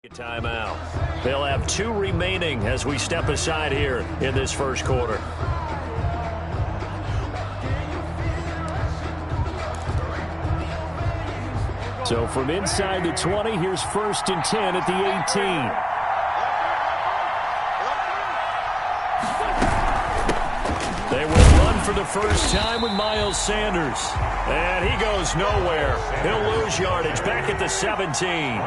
Timeout. They'll have 2 remaining as we step aside here in this first quarter. So from inside the 20, here's 1st and 10 at the 18. They will run for the first time with Miles Sanders. And he goes nowhere. He'll lose yardage back at the 17.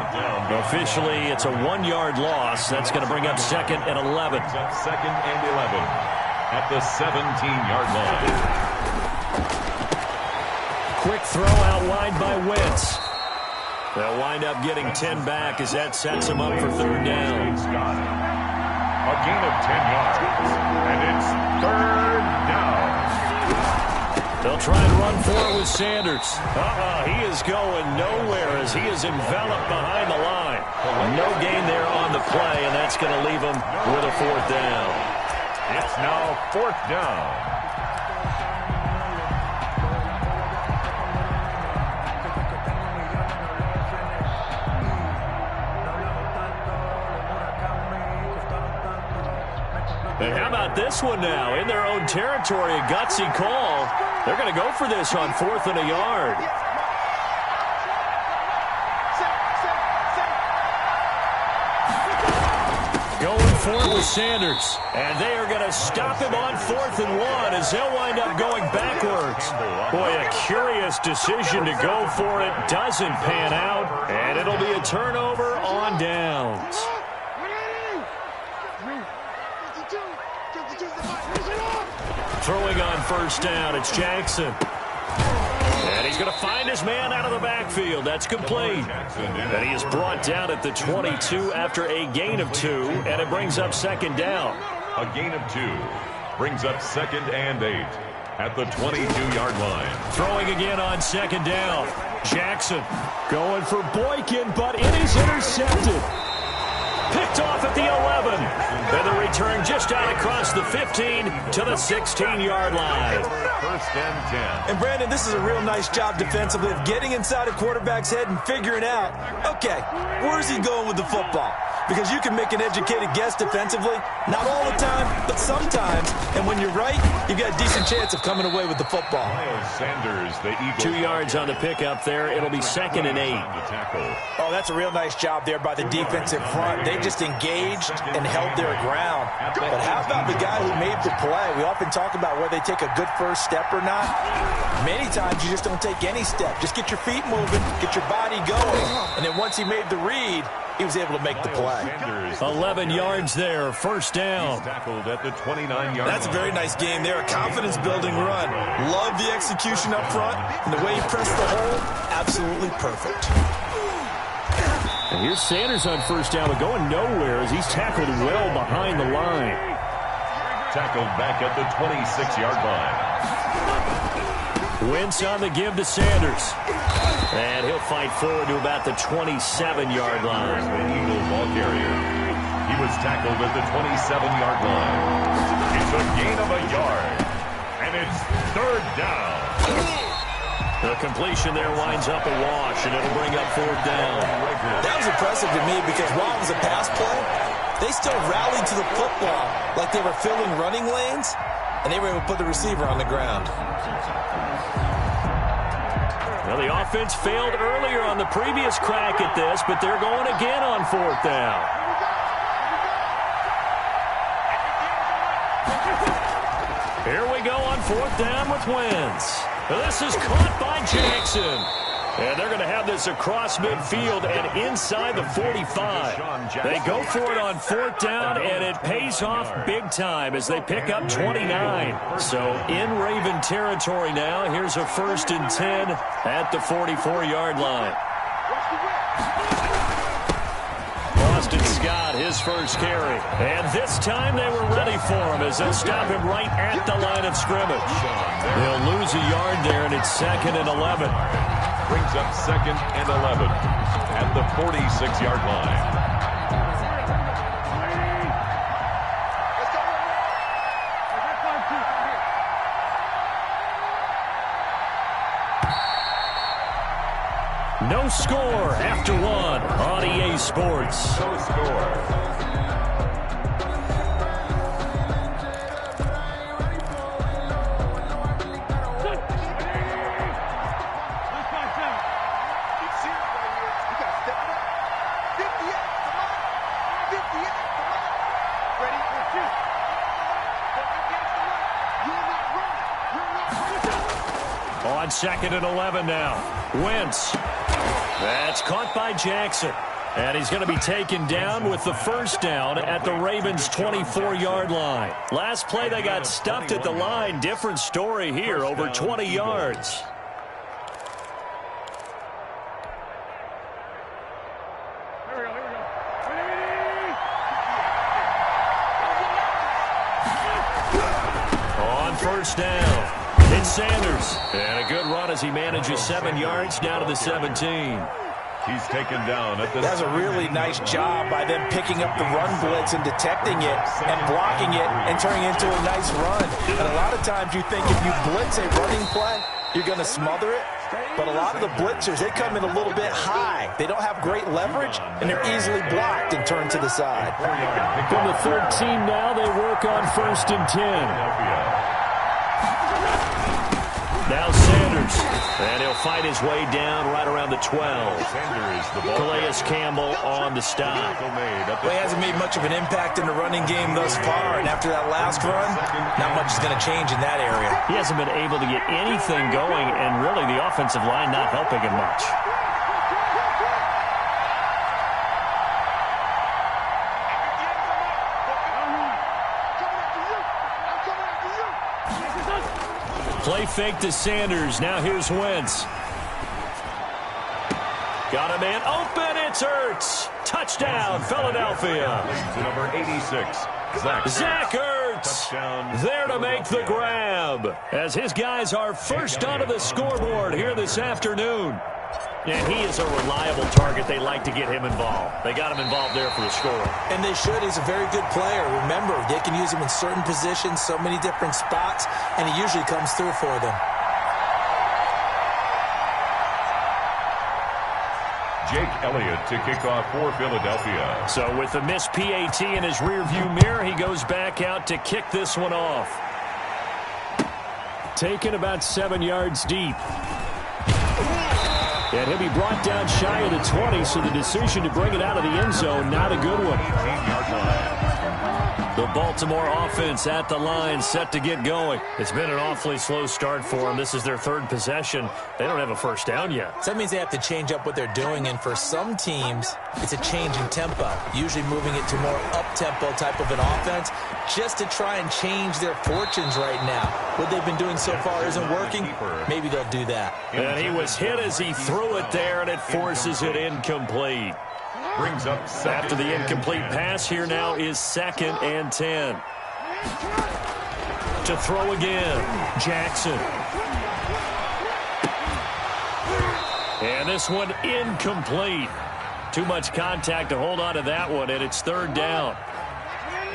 Officially, it's a 1-yard loss. That's going to bring up 2nd and 11. Second and 11 at the 17-yard line. Quick throw out wide by Wentz. They'll wind up getting 10 back as that sets them up for 3rd down. A gain of 10 yards, and it's 3rd down. They'll try and run for it with Sanders. He is going nowhere as he is enveloped behind the line. No gain there on the play, and that's going to leave him with a 4th down. It's now 4th down. And how about this one now? In their own territory, a gutsy call. They're going to go for this on 4th and a yard. Going for it with Sanders. And they are going to stop him on 4th and 1 as they'll wind up going backwards. Boy, a curious decision to go for it. Doesn't pan out. And it'll be a turnover on downs. Throwing on 1st down, it's Jackson. And he's going to find his man out of the backfield. That's complete. And he is brought down at the 22 after a gain of 2, and it brings up 2nd down. A gain of 2 brings up 2nd and 8 at the 22-yard line. Throwing again on 2nd down. Jackson going for Boykin, but it is intercepted. Picked off at the 11. And the return just out across the 15 to the 16-yard line. 1st and 10. And, Brandon, this is a real nice job defensively of getting inside a quarterback's head and figuring out, okay, where's he going with the football? Because you can make an educated guess defensively, not all the time, but sometimes. And when you're right, you've got a decent chance of coming away with the football. Miles Sanders, the Eagles. 2 yards on the pickup there. It'll be 2nd and 8. Oh, that's a real nice job there by the defensive front. They just engaged and held their ground. But how about the guy who made the play? We often talk about whether they take a good first step or not. Many times you just don't take any step. Just get your feet moving, get your body going. And then once he made the read, he was able to make the play. 11 yards there, 1st down. He's tackled at the 29-yard That's a very nice game there, a confidence-building run. Love the execution up front, and the way he pressed the hole, absolutely perfect. And here's Sanders on 1st down, but going nowhere as he's tackled well behind the line. Tackled back at the 26-yard line. Wentz on the give to Sanders. And he'll fight forward to about the 27-yard line. The Eagle ball carrier. He was tackled at the 27-yard line. It's a gain of a yard. And it's 3rd down. The completion there winds up a wash, and it'll bring up 4th down. That was impressive to me because while it was a pass play, they still rallied to the football like they were filling running lanes, and they were able to put the receiver on the ground. Well, the offense failed earlier on the previous crack at this, but they're going again on 4th down. Here we go on 4th down with Wentz. This is caught by Jackson. And they're going to have this across midfield and inside the 45. They go for it on 4th down, and it pays off big time as they pick up 29. So in Raven territory now, here's a 1st and 10 at the 44-yard line. Boston Scott, his first carry. And this time they were ready for him as they'll stop him right at the line of scrimmage. They'll lose a yard there, and it's 2nd and 11. Brings up 2nd and 11 at the 46-yard line. No score after one on EA Sports. No score. On 2nd and 11 now. Wentz. That's caught by Jackson. And he's going to be taken down with the first down at the Ravens' 24-yard line. Last play, they got stuffed at the line. Different story here, over 20 yards. On first down, it's Sanders. And a good run as he manages 7 yards down to the 17. He's taken down at the... That's a really nice job by them picking up the run blitz and detecting it and blocking it and turning it into a nice run. And a lot of times you think if you blitz a running play, you're going to smother it. But a lot of the blitzers, they come in a little bit high. They don't have great leverage, and they're easily blocked and turned to the side. From the 13 now, they work on 1st and 10. Now Sanders, and he'll fight his way down right around the 12. Calais Campbell on the stop. Well, he hasn't made much of an impact in the running game thus far, and after that last run, not much is going to change in that area. He hasn't been able to get anything going, and really the offensive line not helping him much. Play fake to Sanders. Now here's Wentz. Got a man open. It's Ertz. Touchdown, Philadelphia. Number 86, Zach Ertz. There to make the grab. As his guys are first onto the scoreboard here this afternoon. And he is a reliable target. They like to get him involved. They got him involved there for the score. And they should. He's a very good player. Remember, they can use him in certain positions, so many different spots, and he usually comes through for them. Jake Elliott to kick off for Philadelphia. So with the missed PAT in his rearview mirror, he goes back out to kick this one off. Taken about 7 yards deep. And he'll be brought down shy of the 20, so the decision to bring it out of the end zone, not a good one. 18-yard line. The Baltimore offense at the line, set to get going. It's been an awfully slow start for them. This is their 3rd possession. They don't have a first down yet. So that means they have to change up what they're doing, and for some teams, it's a change in tempo, usually moving it to more up-tempo type of an offense, just to try and change their fortunes right now. What they've been doing so far isn't working. Maybe they'll do that. And he was hit as he threw it there, and it forces it incomplete. Brings up after the incomplete pass. Here now is 2nd and 10. To throw again, Jackson. And this one incomplete. Too much contact to hold on to that one, and it's 3rd down.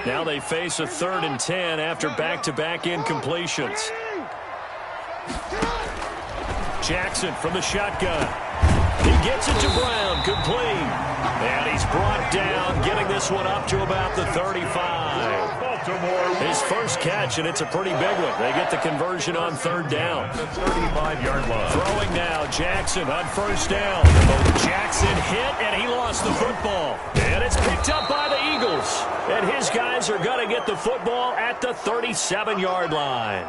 Now they face a 3rd and 10 after back-to-back incompletions. Jackson from the shotgun. He gets it to Brown, complete. And he's brought down, getting this one up to about the 35. His first catch, and it's a pretty big one. They get the conversion on 3rd down. The 35-yard line. Throwing now, Jackson on 1st down. Jackson hit, and he lost the football. And it's picked up by the Eagles. And his guys are going to get the football at the 37-yard line.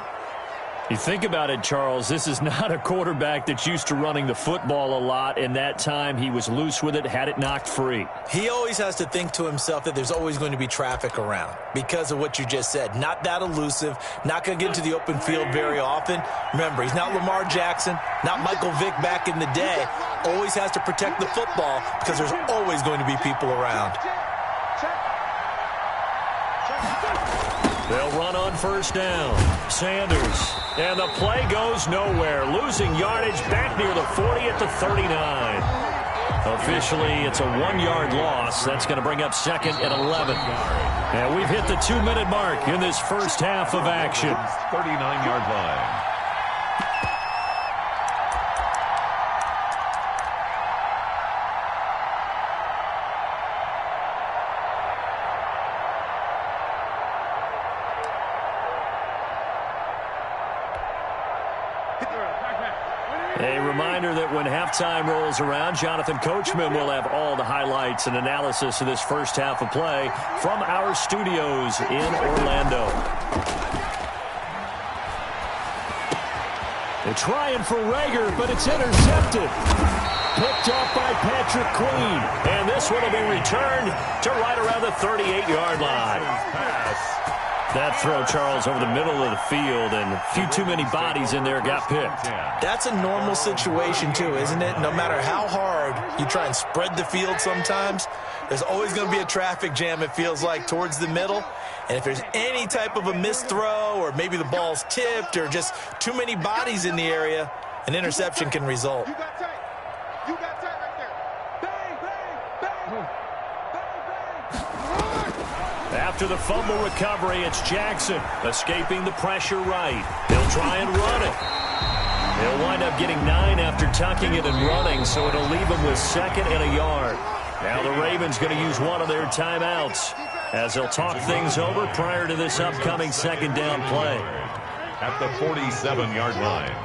You think about it, Charles, this is not a quarterback that's used to running the football a lot, and that time he was loose with it, had it knocked free. He always has to think to himself that there's always going to be traffic around because of what you just said. Not that elusive, not going to get into the open field very often. Remember, he's not Lamar Jackson, not Michael Vick back in the day. Always has to protect the football because there's always going to be people around. They'll run on 1st down. Sanders. And the play goes nowhere. Losing yardage back near the 40 at the 39. Officially, it's a 1-yard loss. That's going to bring up 2nd and 11. And we've hit the 2-minute mark in this first half of action. 39-yard line. A reminder that when halftime rolls around, Jonathan Coachman will have all the highlights and analysis of this first half of play from our studios in Orlando. They're trying for Rager, but it's intercepted. Picked off by Patrick Queen. And this one will be returned to right around the 38-yard line. That throw, Charles, over the middle of the field, and a few too many bodies in there got picked. That's a normal situation, too, isn't it? No matter how hard you try and spread the field sometimes, there's always going to be a traffic jam, it feels like, towards the middle. And if there's any type of a missed throw, or maybe the ball's tipped, or just too many bodies in the area, an interception can result. You got tight. You got tight right there. Bang, bang, bang. Bang, bang. After the fumble recovery, it's Jackson escaping the pressure right. He'll try and run it. He'll wind up getting 9 after tucking it and running, so it'll leave him with 2nd and a yard. Now the Ravens going to use one of their timeouts as they'll talk things over prior to this upcoming 2nd down play. At the 47-yard line.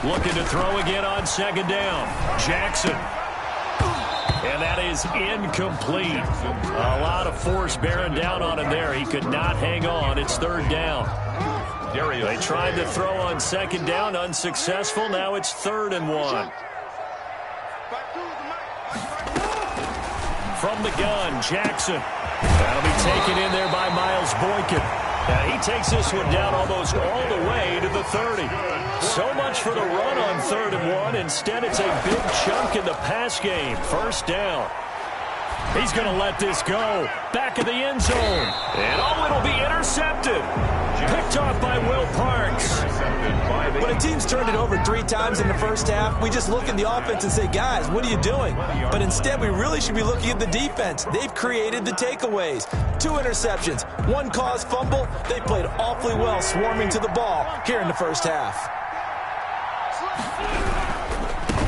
Looking to throw again on 2nd down. Jackson. And that is incomplete. A lot of force bearing down on him there. He could not hang on. It's 3rd down. They tried to throw on 2nd down, unsuccessful. Now it's 3rd and 1. From the gun, Jackson. That'll be taken in there by Miles Boykin. He takes this one down almost all the way to the 30. So much for the run on 3rd and 1. Instead, it's a big chunk in the pass game. 1st down. He's going to let this go. Back of the end zone. And it'll be intercepted. Picked off by Will Parks. When a team's turned it over 3 times in the first half, we just look at the offense and say, guys, what are you doing? But instead, we really should be looking at the defense. They've created the takeaways. 2 interceptions, 1 caused fumble. They played awfully well swarming to the ball here in the first half.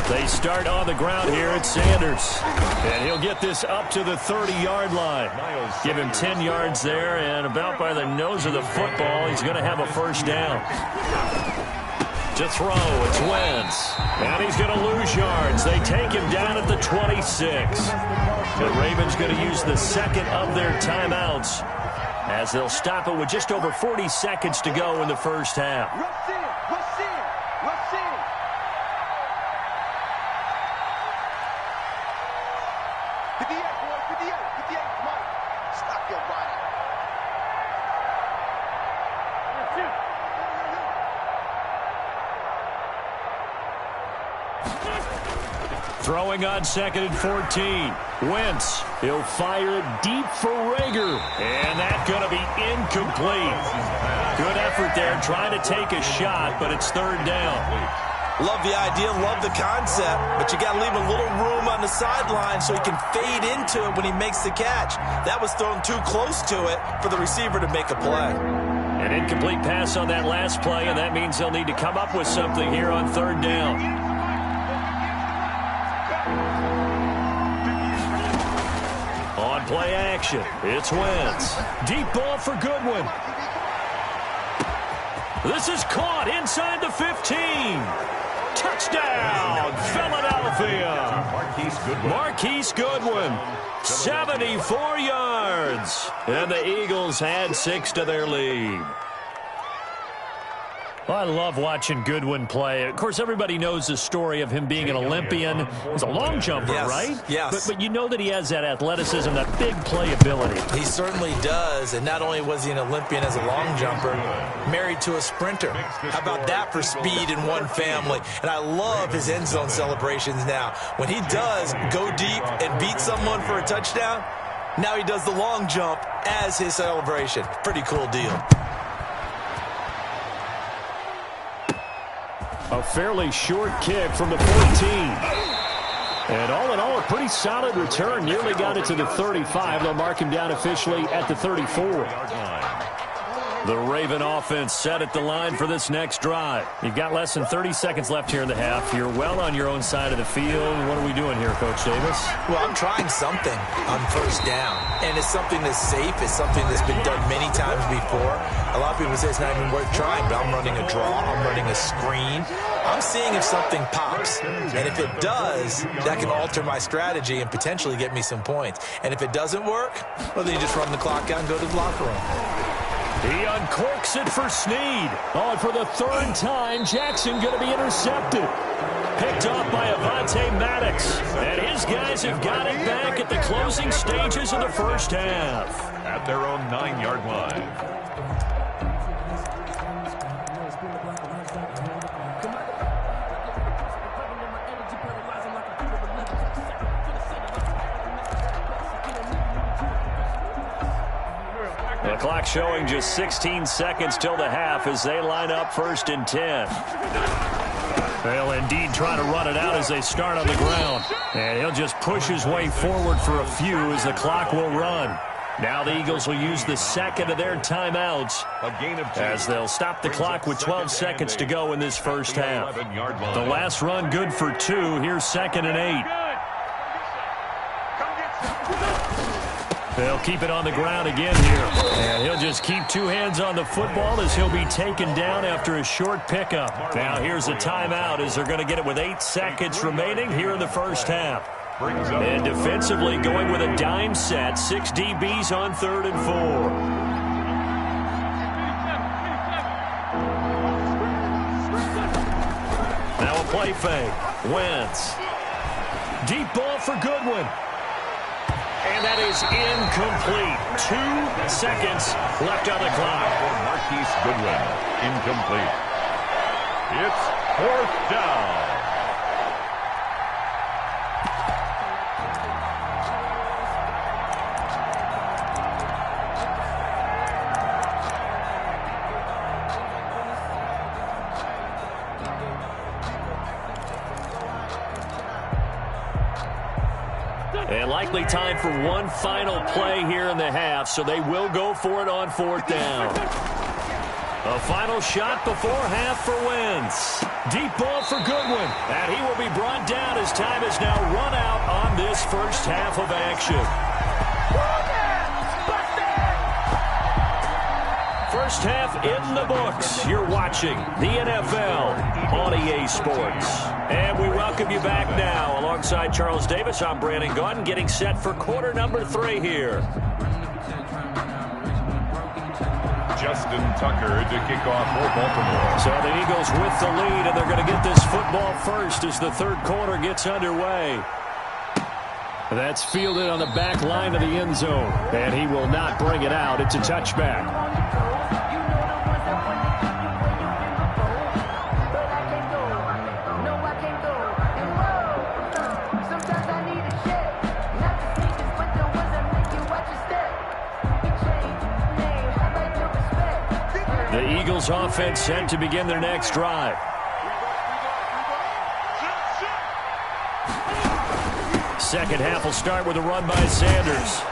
They start on the ground here at Sanders. And he'll get this up to the 30-yard line. Give him 10 yards there, and about by the nose of the football, he's going to have a 1st down. To throw, it's Wentz. And he's going to lose yards. They take him down at the 26. The Ravens going to use the 2nd of their timeouts as they'll stop it with just over 40 seconds to go in the first half. Throwing on 2nd and 14. Wentz. He'll fire it deep for Rager. And that's going to be incomplete. Good effort there trying to take a shot, but it's 3rd down. Love the idea, love the concept, but you got to leave a little room on the sideline so he can fade into it when he makes the catch. That was thrown too close to it for the receiver to make a play. An incomplete pass on that last play, and that means they'll need to come up with something here on 3rd down. On play action, it's Wentz. Deep ball for Goodwin. This is caught inside the 15. Touchdown, Philadelphia. Marquise Goodwin, 74 yards. And the Eagles add 6 to their lead. Well, I love watching Goodwin play. Of course, everybody knows the story of him being an Olympian. He's a long jumper, right? Yes. But you know that he has that athleticism, that big playability. He certainly does. And not only was he an Olympian as a long jumper, married to a sprinter. How about that for speed in one family? And I love his end zone celebrations now. When he does go deep and beat someone for a touchdown, now he does the long jump as his celebration. Pretty cool deal. A fairly short kick from the 14. And all in all, a pretty solid return. Nearly got it to the 35. They'll mark him down officially at the 34. The Raven offense set at the line for this next drive. You've got less than 30 seconds left here in the half. You're well on your own side of the field. What are we doing here, Coach Davis? Well, I'm trying something on first down, and it's something that's safe. It's something that's been done many times before. A lot of people say it's not even worth trying, but I'm running a draw. I'm running a screen. I'm seeing if something pops, and if it does, that can alter my strategy and potentially get me some points. And if it doesn't work, well, then you just run the clock out and go to the locker room. He uncorks it for Snead. Oh, and for the third time, Jackson going to be intercepted. Picked off by Avonte Maddox. And his guys have got it back at the closing stages of the first half. At their own 9-yard line. The clock showing just 16 seconds till the half as they line up 1st and 10. They'll indeed try to run it out as they start on the ground. And he'll just push his way forward for a few as the clock will run. Now the Eagles will use the second of their timeouts as they'll stop the clock with 12 seconds to go in this first half. The last run good for 2. Here's 2nd and 8. They'll keep it on the ground again here. And he'll just keep 2 hands on the football as he'll be taken down after a short pickup. Now here's a timeout as they're going to get it with 8 seconds remaining here in the first half. And defensively going with a dime set. 6 DBs on 3rd and 4. Now a play fake. Wentz. Deep ball for Goodwin. And that is incomplete. 2 seconds left on the clock. For Marquise Goodwin, incomplete. It's 4th down. And likely time for one final play here in the half, so they will go for it on 4th down. A final shot before half for Wentz. Deep ball for Goodwin, and he will be brought down as time is now run out on this first half of action. First half in the books. You're watching the NFL on EA Sports. And we welcome you back now. Alongside Charles Davis, I'm Brandon Gaudin, getting set for quarter number 3 here. Justin Tucker to kick off for Baltimore. So the Eagles with the lead, and they're going to get this football first as the third quarter gets underway. That's fielded on the back line of the end zone, and he will not bring it out. It's a touchback. The Eagles offense set to begin their next drive. Second half will start with a run by Sanders.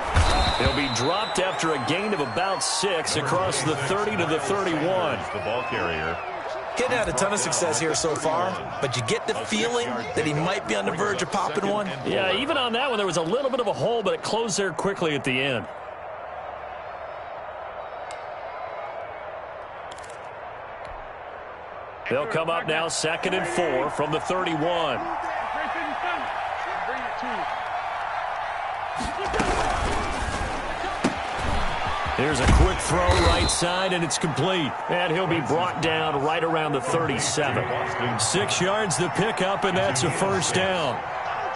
He'll be dropped after a gain of about 6 across the 30 to the 31. The ball carrier. Getting had a ton of success here so far, but you get the feeling that he might be on the verge of popping one. Yeah, even on that one, there was a little bit of a hole, but it closed there quickly at the end. They'll come up now 2nd and 4 from the 31. Here's a quick throw right side, and it's complete. And he'll be brought down right around the 37. 6 yards the pickup, and that's a first down.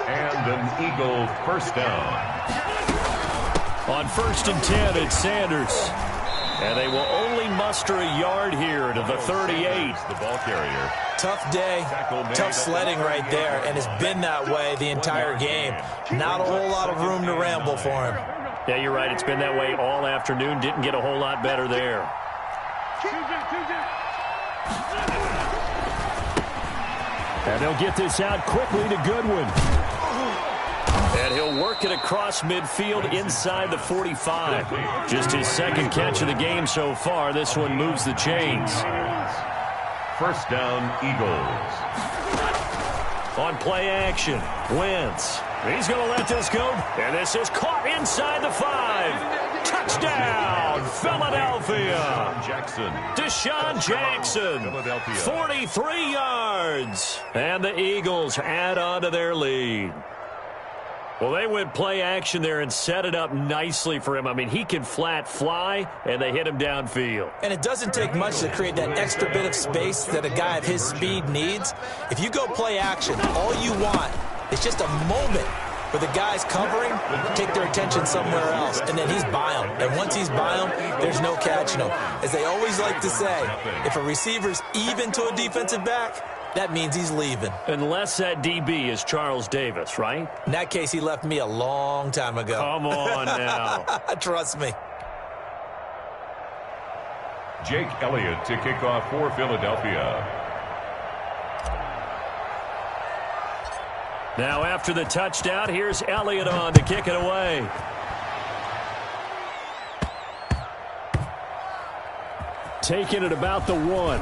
And an Eagle first down. On 1st and 10, it's Sanders. And they will only muster a yard here to the 38. The ball carrier. Tough day, tough sledding right there, and it's been that way the entire game. Not a whole lot of room to ramble for him. Yeah, you're right. It's been that way all afternoon. Didn't get a whole lot better there. And they'll get this out quickly to Goodwin. And he'll work it across midfield inside the 45. Just his second catch of the game so far. This one moves the chains. First down, Eagles. On play action, Wentz. He's going to let this go. And this is caught inside the 5. Touchdown, Philadelphia. Deshaun Jackson, 43 yards. And the Eagles add on to their lead. Well, they went play action there and set it up nicely for him. I mean, he can flat fly, and they hit him downfield. And it doesn't take much to create that extra bit of space that a guy of his speed needs. If you go play action, all you want is just a moment where the guys covering take their attention somewhere else, and then he's by them. And once he's by them, there's no catching him. As they always like to say, if a receiver's even to a defensive back, that means he's leaving. Unless that DB is Charles Davis, right? In that case, he left me a long time ago. Come on now. Trust me. Jake Elliott to kick off for Philadelphia. Now after the touchdown, here's Elliott on to kick it away. Taking it about the 1.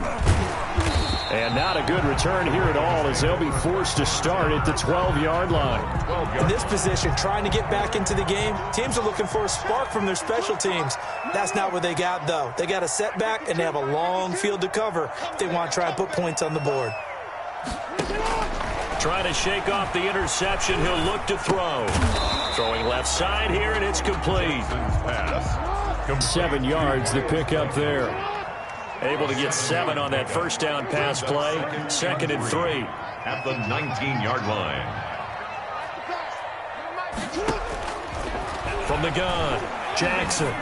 And not a good return here at all as they'll be forced to start at the 12-yard line. In this position, trying to get back into the game, teams are looking for a spark from their special teams. That's not what they got, though. They got a setback, and they have a long field to cover if they want to try and put points on the board. Trying to shake off the interception. He'll look to throw. Throwing left side here, and it's complete. 7 yards, the pickup there. Able to get 7 on that first down pass play. 2nd and 3. At the 19-yard line. From the gun, Jackson.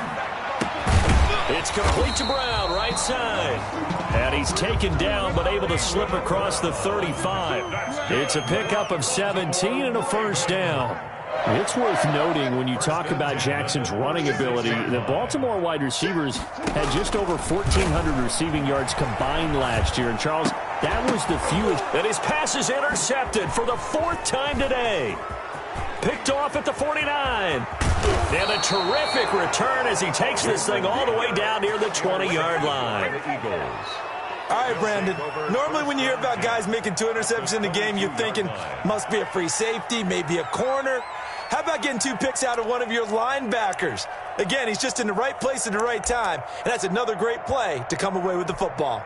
It's complete to Brown, right side. And he's taken down, but able to slip across the 35. It's a pickup of 17 and a first down. It's worth noting when you talk about Jackson's running ability, the Baltimore wide receivers had just over 1,400 receiving yards combined last year. And, Charles, that was the fewest. And his pass is intercepted for the 4th time today. Picked off at the 49. And a terrific return as he takes this thing all the way down near the 20-yard line. All right, Brandon, normally when you hear about guys making 2 interceptions in the game, you're thinking must be a free safety, maybe a corner. How about getting 2 picks out of one of your linebackers? Again, he's just in the right place at the right time, and that's another great play to come away with the football.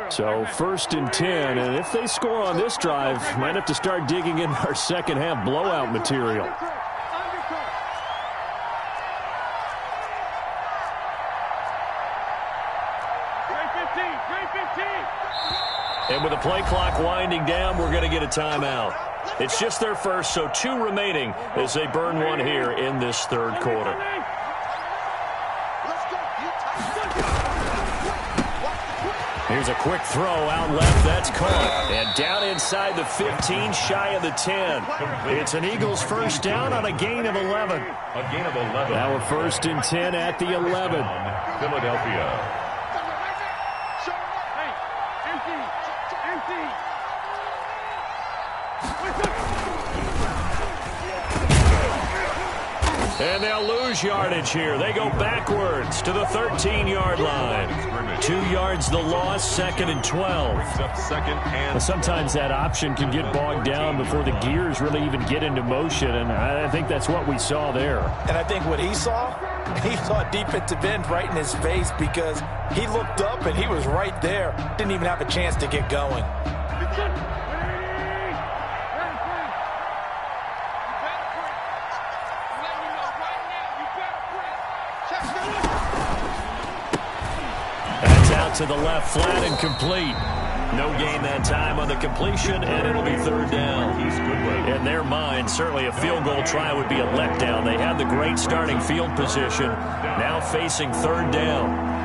So 1st and 10, and if they score on this drive, might have to start digging in our second half blowout material. And with the play clock winding down, we're going to get a timeout. It's just their first, so 2 remaining as they burn 1 here in this 3rd quarter. Here's a quick throw out left. That's caught. And down inside the 15, shy of the 10. It's an Eagles first down on a gain of 11. A gain of 11. Now a 1st and 10 at the 11. Philadelphia. And they'll lose yardage here. They go backwards to the 13-yard line. 2 yards the loss, 2nd and 12. Sometimes that option can get bogged down before the gears really even get into motion, and I think that's what we saw there. And I think what he saw a defensive end right in his face because he looked up and he was right there. Didn't even have a chance to get going. To the left, flat and complete. No gain that time on the completion, and it'll be 3rd down. In their mind, certainly a field goal try would be a letdown. They had the great starting field position, now facing 3rd down.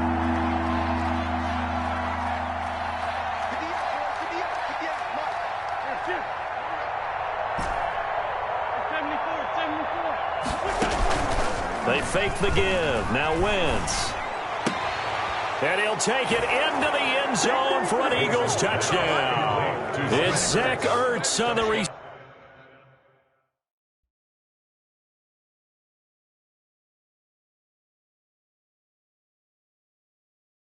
They fake the give. Now Wentz. And he'll take it into the end zone for an Eagles touchdown. It's Zach Ertz on the